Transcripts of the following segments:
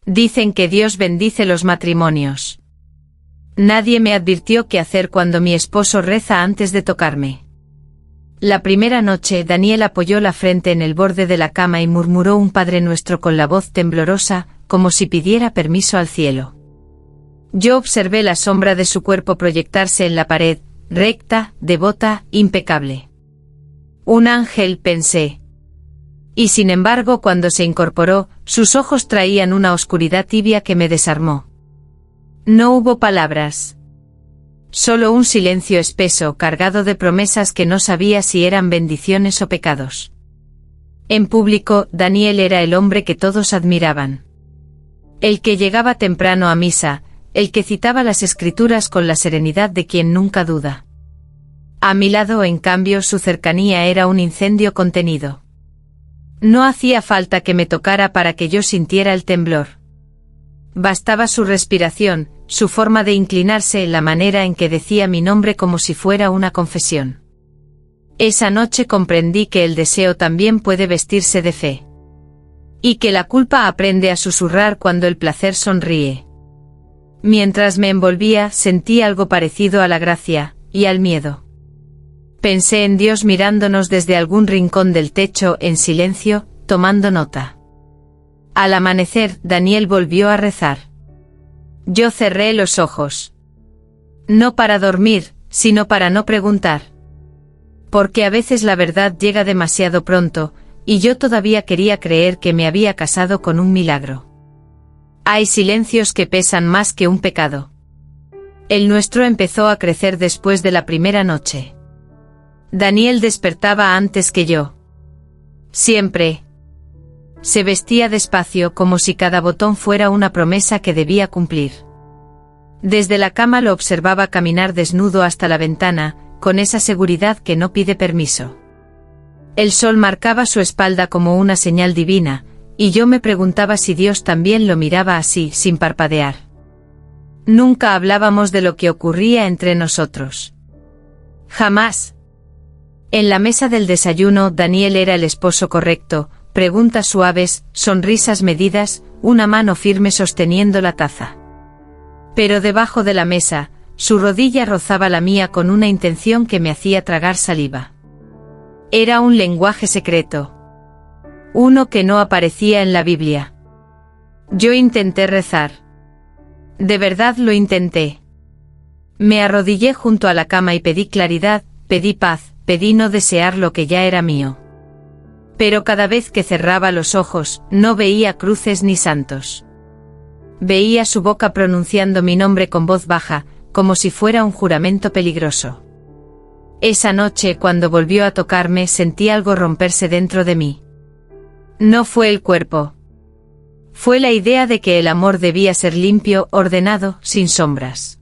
Dicen que Dios bendice los matrimonios. Nadie me advirtió qué hacer cuando mi esposo reza antes de tocarme. La primera noche Daniel apoyó la frente en el borde de la cama y murmuró un Padre Nuestro con la voz temblorosa, como si pidiera permiso al cielo. Yo observé la sombra de su cuerpo proyectarse en la pared, recta, devota, impecable. Un ángel, pensé. Y sin embargo, cuando se incorporó, sus ojos traían una oscuridad tibia que me desarmó. No hubo palabras. Solo un silencio espeso, cargado de promesas que no sabía si eran bendiciones o pecados. En público, Daniel era el hombre que todos admiraban. El que llegaba temprano a misa, el que citaba las escrituras con la serenidad de quien nunca duda. A mi lado, en cambio, su cercanía era un incendio contenido. No hacía falta que me tocara para que yo sintiera el temblor. Bastaba su respiración, su forma de inclinarse, la manera en que decía mi nombre como si fuera una confesión. Esa noche comprendí que el deseo también puede vestirse de fe. Y que la culpa aprende a susurrar cuando el placer sonríe. Mientras me envolvía, sentí algo parecido a la gracia, y al miedo. Pensé en Dios mirándonos desde algún rincón del techo, en silencio, tomando nota. Al amanecer, Daniel volvió a rezar. Yo cerré los ojos. No para dormir, sino para no preguntar. Porque a veces la verdad llega demasiado pronto, y yo todavía quería creer que me había casado con un milagro. Hay silencios que pesan más que un pecado. El nuestro empezó a crecer después de la primera noche. Daniel despertaba antes que yo. Siempre. Se vestía despacio como si cada botón fuera una promesa que debía cumplir. Desde la cama lo observaba caminar desnudo hasta la ventana, con esa seguridad que no pide permiso. El sol marcaba su espalda como una señal divina, y yo me preguntaba si Dios también lo miraba así, sin parpadear. Nunca hablábamos de lo que ocurría entre nosotros. Jamás. En la mesa del desayuno, Daniel era el esposo correcto, preguntas suaves, sonrisas medidas, una mano firme sosteniendo la taza. Pero debajo de la mesa, su rodilla rozaba la mía con una intención que me hacía tragar saliva. Era un lenguaje secreto. Uno que no aparecía en la Biblia. Yo intenté rezar. De verdad lo intenté. Me arrodillé junto a la cama y pedí claridad, pedí paz, pedí no desear lo que ya era mío. Pero cada vez que cerraba los ojos, no veía cruces ni santos. Veía su boca pronunciando mi nombre con voz baja, como si fuera un juramento peligroso. Esa noche, cuando volvió a tocarme, sentí algo romperse dentro de mí. No fue el cuerpo. Fue la idea de que el amor debía ser limpio, ordenado, sin sombras.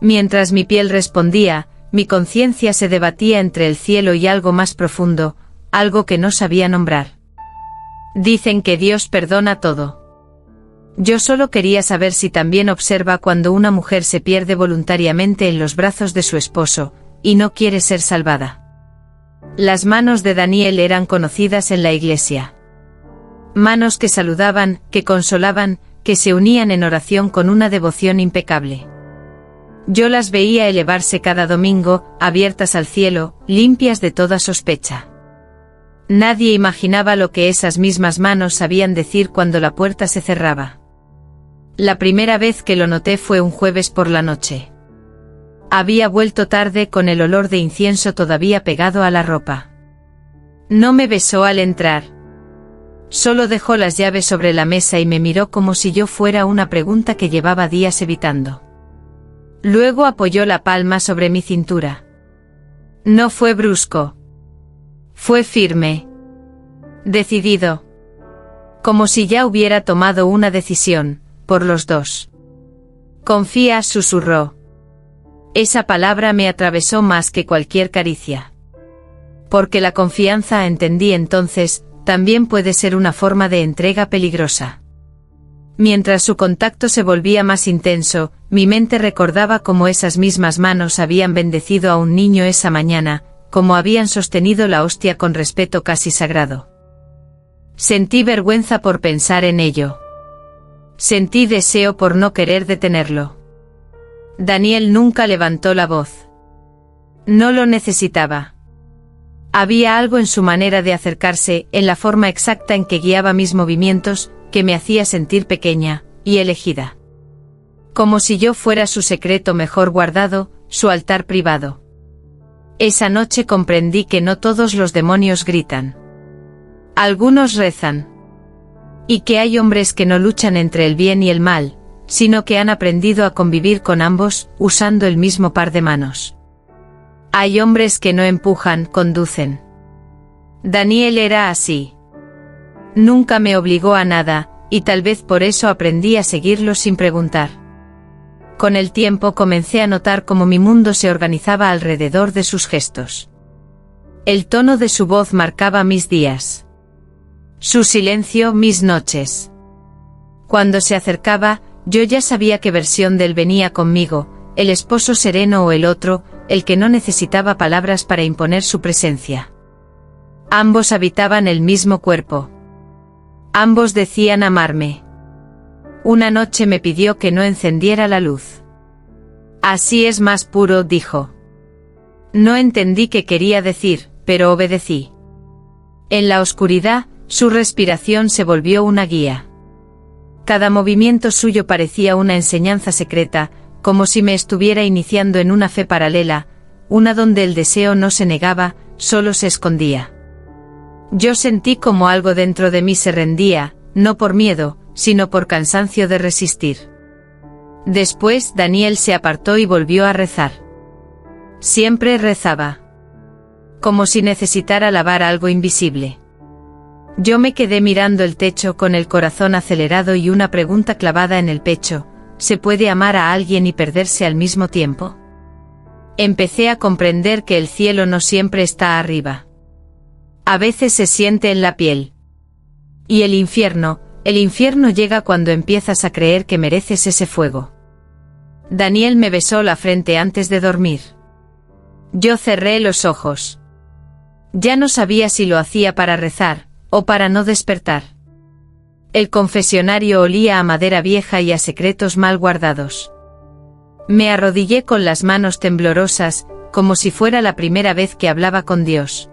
Mientras mi piel respondía, mi conciencia se debatía entre el cielo y algo más profundo, algo que no sabía nombrar. Dicen que Dios perdona todo. Yo solo quería saber si también observa cuando una mujer se pierde voluntariamente en los brazos de su esposo, y no quiere ser salvada. Las manos de Daniel eran conocidas en la iglesia. Manos que saludaban, que consolaban, que se unían en oración con una devoción impecable. Yo las veía elevarse cada domingo, abiertas al cielo, limpias de toda sospecha. Nadie imaginaba lo que esas mismas manos sabían decir cuando la puerta se cerraba. La primera vez que lo noté fue un jueves por la noche. Había vuelto tarde con el olor de incienso todavía pegado a la ropa. No me besó al entrar. Solo dejó las llaves sobre la mesa y me miró como si yo fuera una pregunta que llevaba días evitando. Luego apoyó la palma sobre mi cintura. No fue brusco. Fue firme. Decidido. Como si ya hubiera tomado una decisión, por los dos. Confía, susurró. Esa palabra me atravesó más que cualquier caricia. Porque la confianza, entendí entonces, también puede ser una forma de entrega peligrosa. Mientras su contacto se volvía más intenso, mi mente recordaba cómo esas mismas manos habían bendecido a un niño esa mañana, cómo habían sostenido la hostia con respeto casi sagrado. Sentí vergüenza por pensar en ello. Sentí deseo por no querer detenerlo. Daniel nunca levantó la voz. No lo necesitaba. Había algo en su manera de acercarse, en la forma exacta en que guiaba mis movimientos, que me hacía sentir pequeña y elegida. Como si yo fuera su secreto mejor guardado, su altar privado. Esa noche comprendí que no todos los demonios gritan. Algunos rezan. Y que hay hombres que no luchan entre el bien y el mal, sino que han aprendido a convivir con ambos, usando el mismo par de manos. Hay hombres que no empujan, conducen. Daniel era así. Nunca me obligó a nada, y tal vez por eso aprendí a seguirlo sin preguntar. Con el tiempo comencé a notar cómo mi mundo se organizaba alrededor de sus gestos. El tono de su voz marcaba mis días. Su silencio, mis noches. Cuando se acercaba, yo ya sabía qué versión de él venía conmigo, el esposo sereno o el otro, el que no necesitaba palabras para imponer su presencia. Ambos habitaban el mismo cuerpo. Ambos decían amarme. Una noche me pidió que no encendiera la luz. Así es más puro, dijo. No entendí qué quería decir, pero obedecí. En la oscuridad, su respiración se volvió una guía. Cada movimiento suyo parecía una enseñanza secreta, como si me estuviera iniciando en una fe paralela, una donde el deseo no se negaba, solo se escondía. Yo sentí como algo dentro de mí se rendía, no por miedo, sino por cansancio de resistir. Después Daniel se apartó y volvió a rezar. Siempre rezaba. Como si necesitara lavar algo invisible. Yo me quedé mirando el techo con el corazón acelerado y una pregunta clavada en el pecho: ¿se puede amar a alguien y perderse al mismo tiempo? Empecé a comprender que el cielo no siempre está arriba. A veces se siente en la piel. Y el infierno llega cuando empiezas a creer que mereces ese fuego. Daniel me besó la frente antes de dormir. Yo cerré los ojos. Ya no sabía si lo hacía para rezar, o para no despertar. El confesionario olía a madera vieja y a secretos mal guardados. Me arrodillé con las manos temblorosas, como si fuera la primera vez que hablaba con Dios.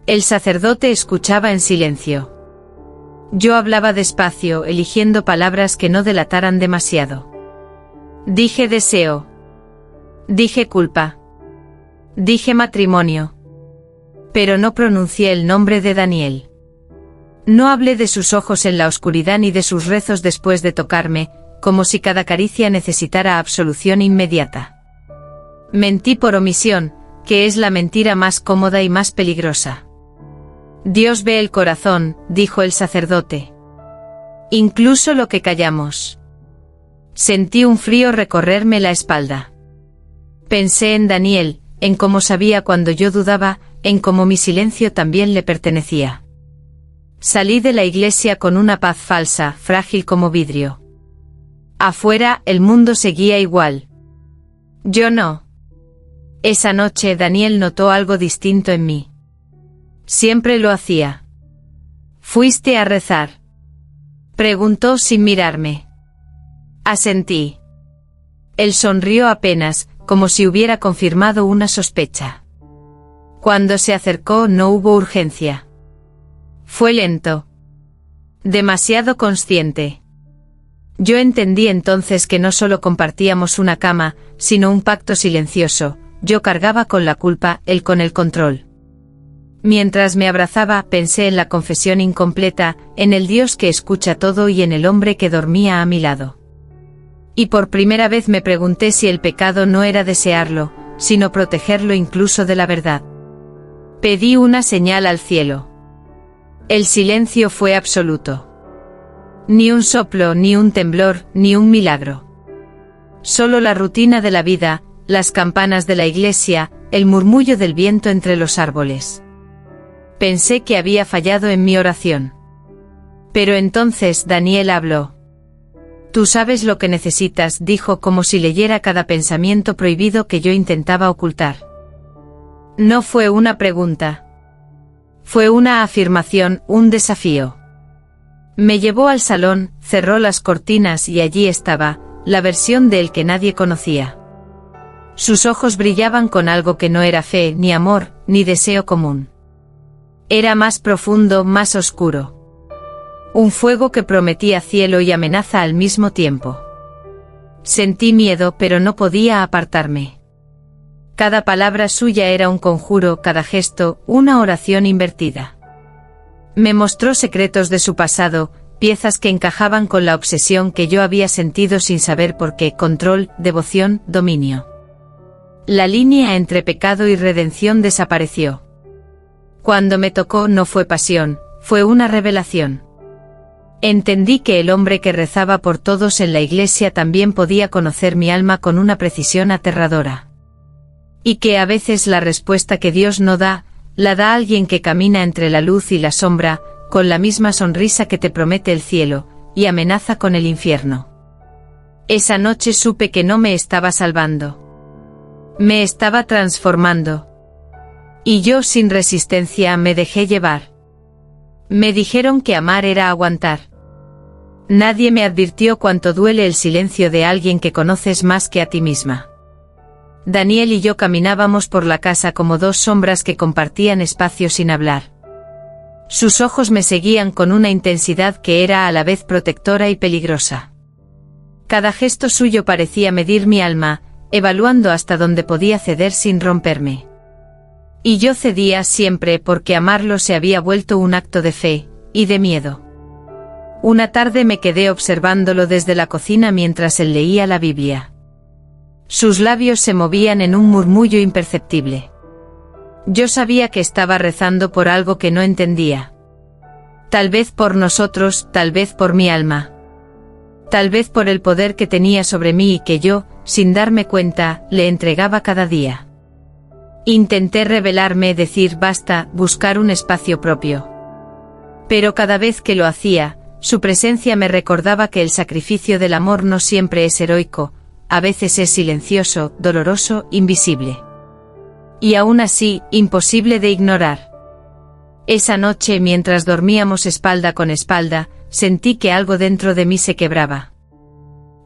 El sacerdote escuchaba en silencio. Yo hablaba despacio, eligiendo palabras que no delataran demasiado. Dije deseo. Dije culpa. Dije matrimonio. Pero no pronuncié el nombre de Daniel. No hablé de sus ojos en la oscuridad ni de sus rezos después de tocarme, como si cada caricia necesitara absolución inmediata. Mentí por omisión, que es la mentira más cómoda y más peligrosa. Dios ve el corazón, dijo el sacerdote. Incluso lo que callamos. Sentí un frío recorrerme la espalda. Pensé en Daniel, en cómo sabía cuando yo dudaba, en cómo mi silencio también le pertenecía. Salí de la iglesia con una paz falsa, frágil como vidrio. Afuera, el mundo seguía igual. Yo no. Esa noche Daniel notó algo distinto en mí. Siempre lo hacía. ¿Fuiste a rezar?, preguntó sin mirarme. Asentí. Él sonrió apenas, como si hubiera confirmado una sospecha. Cuando se acercó no hubo urgencia. Fue lento. Demasiado consciente. Yo entendí entonces que no solo compartíamos una cama, sino un pacto silencioso. Yo cargaba con la culpa, él con el control. Mientras me abrazaba, pensé en la confesión incompleta, en el Dios que escucha todo y en el hombre que dormía a mi lado. Y por primera vez me pregunté si el pecado no era desearlo, sino protegerlo incluso de la verdad. Pedí una señal al cielo. El silencio fue absoluto. Ni un soplo, ni un temblor, ni un milagro. Solo la rutina de la vida, las campanas de la iglesia, el murmullo del viento entre los árboles. Pensé que había fallado en mi oración. Pero entonces Daniel habló. Tú sabes lo que necesitas, dijo como si leyera cada pensamiento prohibido que yo intentaba ocultar. No fue una pregunta. Fue una afirmación, un desafío. Me llevó al salón, cerró las cortinas y allí estaba, la versión de él que nadie conocía. Sus ojos brillaban con algo que no era fe, ni amor, ni deseo común. Era más profundo, más oscuro. Un fuego que prometía cielo y amenaza al mismo tiempo. Sentí miedo, pero no podía apartarme. Cada palabra suya era un conjuro, cada gesto, una oración invertida. Me mostró secretos de su pasado, piezas que encajaban con la obsesión que yo había sentido sin saber por qué: control, devoción, dominio. La línea entre pecado y redención desapareció. Cuando me tocó no fue pasión, fue una revelación. Entendí que el hombre que rezaba por todos en la iglesia también podía conocer mi alma con una precisión aterradora. Y que a veces la respuesta que Dios no da, la da alguien que camina entre la luz y la sombra, con la misma sonrisa que te promete el cielo, y amenaza con el infierno. Esa noche supe que no me estaba salvando. Me estaba transformando. Y yo sin resistencia me dejé llevar. Me dijeron que amar era aguantar. Nadie me advirtió cuánto duele el silencio de alguien que conoces más que a ti misma. Daniel y yo caminábamos por la casa como dos sombras que compartían espacio sin hablar. Sus ojos me seguían con una intensidad que era a la vez protectora y peligrosa. Cada gesto suyo parecía medir mi alma, evaluando hasta dónde podía ceder sin romperme. Y yo cedía siempre porque amarlo se había vuelto un acto de fe, y de miedo. Una tarde me quedé observándolo desde la cocina mientras él leía la Biblia. Sus labios se movían en un murmullo imperceptible. Yo sabía que estaba rezando por algo que no entendía. Tal vez por nosotros, tal vez por mi alma. Tal vez por el poder que tenía sobre mí y que yo, sin darme cuenta, le entregaba cada día. Intenté revelarme, decir basta, buscar un espacio propio. Pero cada vez que lo hacía, su presencia me recordaba que el sacrificio del amor no siempre es heroico, a veces es silencioso, doloroso, invisible. Y aún así, imposible de ignorar. Esa noche, mientras dormíamos espalda con espalda, sentí que algo dentro de mí se quebraba.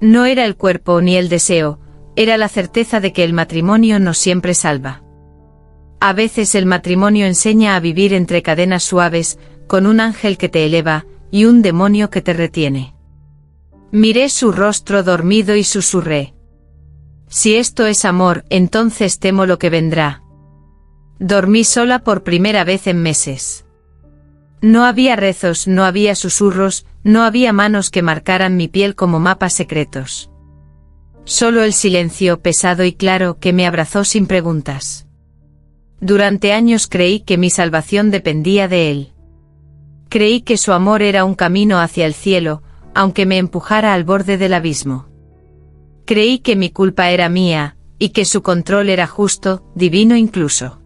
No era el cuerpo ni el deseo, era la certeza de que el matrimonio no siempre salva. A veces el matrimonio enseña a vivir entre cadenas suaves, con un ángel que te eleva, y un demonio que te retiene. Miré su rostro dormido y susurré: si esto es amor, entonces temo lo que vendrá. Dormí sola por primera vez en meses. No había rezos, no había susurros, no había manos que marcaran mi piel como mapas secretos. Solo el silencio pesado y claro que me abrazó sin preguntas. Durante años creí que mi salvación dependía de él. Creí que su amor era un camino hacia el cielo, aunque me empujara al borde del abismo. Creí que mi culpa era mía, y que su control era justo, divino incluso.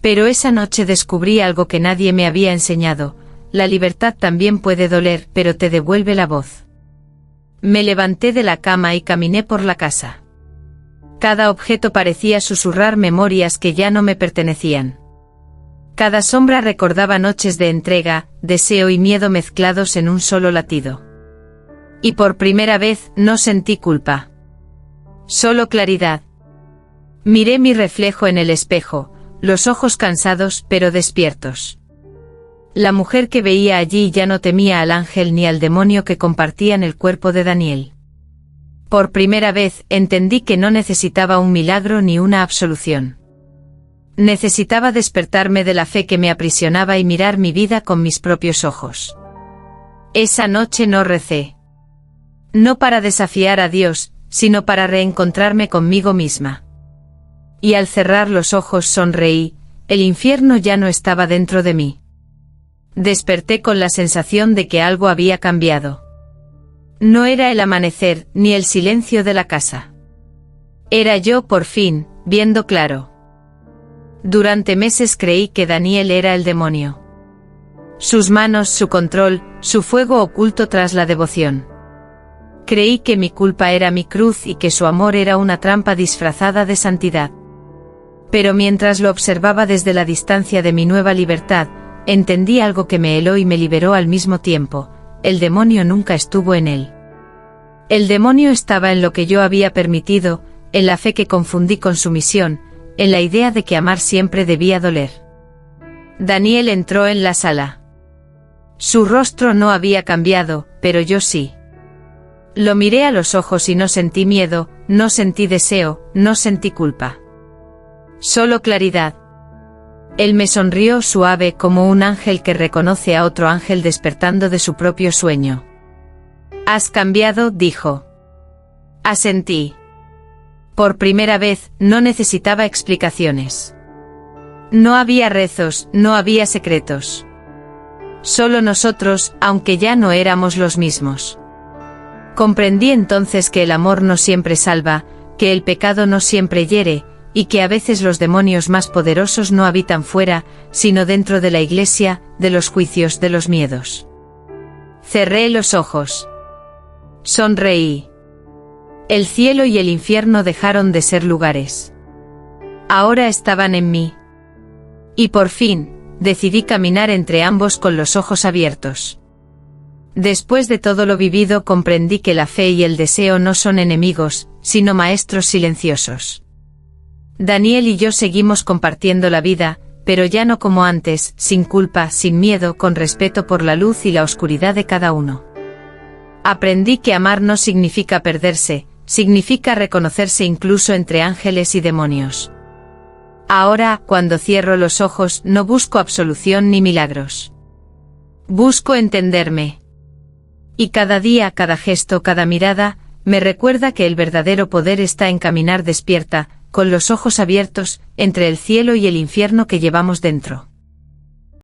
Pero esa noche descubrí algo que nadie me había enseñado: la libertad también puede doler, pero te devuelve la voz. Me levanté de la cama y caminé por la casa. Cada objeto parecía susurrar memorias que ya no me pertenecían. Cada sombra recordaba noches de entrega, deseo y miedo mezclados en un solo latido. Y por primera vez no sentí culpa. Solo claridad. Miré mi reflejo en el espejo, los ojos cansados pero despiertos. La mujer que veía allí ya no temía al ángel ni al demonio que compartían el cuerpo de Daniel. Por primera vez entendí que no necesitaba un milagro ni una absolución. Necesitaba despertarme de la fe que me aprisionaba y mirar mi vida con mis propios ojos. Esa noche no recé. No para desafiar a Dios, sino para reencontrarme conmigo misma. Y al cerrar los ojos sonreí, el infierno ya no estaba dentro de mí. Desperté con la sensación de que algo había cambiado. No era el amanecer, ni el silencio de la casa. Era yo por fin, viendo claro. Durante meses creí que Daniel era el demonio. Sus manos, su control, su fuego oculto tras la devoción. Creí que mi culpa era mi cruz y que su amor era una trampa disfrazada de santidad. Pero mientras lo observaba desde la distancia de mi nueva libertad, entendí algo que me heló y me liberó al mismo tiempo: el demonio nunca estuvo en él. El demonio estaba en lo que yo había permitido, en la fe que confundí con sumisión, en la idea de que amar siempre debía doler. Daniel entró en la sala. Su rostro no había cambiado, pero yo sí. Lo miré a los ojos y no sentí miedo, no sentí deseo, no sentí culpa. Solo claridad. Él me sonrió suave como un ángel que reconoce a otro ángel despertando de su propio sueño. «Has cambiado», dijo. Asentí. Por primera vez, no necesitaba explicaciones. No había rezos, no había secretos. Solo nosotros, aunque ya no éramos los mismos. Comprendí entonces que el amor no siempre salva, que el pecado no siempre hiere, y que a veces los demonios más poderosos no habitan fuera, sino dentro de la iglesia, de los juicios, de los miedos. Cerré los ojos. Sonreí. El cielo y el infierno dejaron de ser lugares. Ahora estaban en mí. Y por fin, decidí caminar entre ambos con los ojos abiertos. Después de todo lo vivido comprendí que la fe y el deseo no son enemigos, sino maestros silenciosos. Daniel y yo seguimos compartiendo la vida, pero ya no como antes, sin culpa, sin miedo, con respeto por la luz y la oscuridad de cada uno. Aprendí que amar no significa perderse, significa reconocerse incluso entre ángeles y demonios. Ahora, cuando cierro los ojos, no busco absolución ni milagros. Busco entenderme. Y cada día, cada gesto, cada mirada, me recuerda que el verdadero poder está en caminar despierta, con los ojos abiertos, entre el cielo y el infierno que llevamos dentro.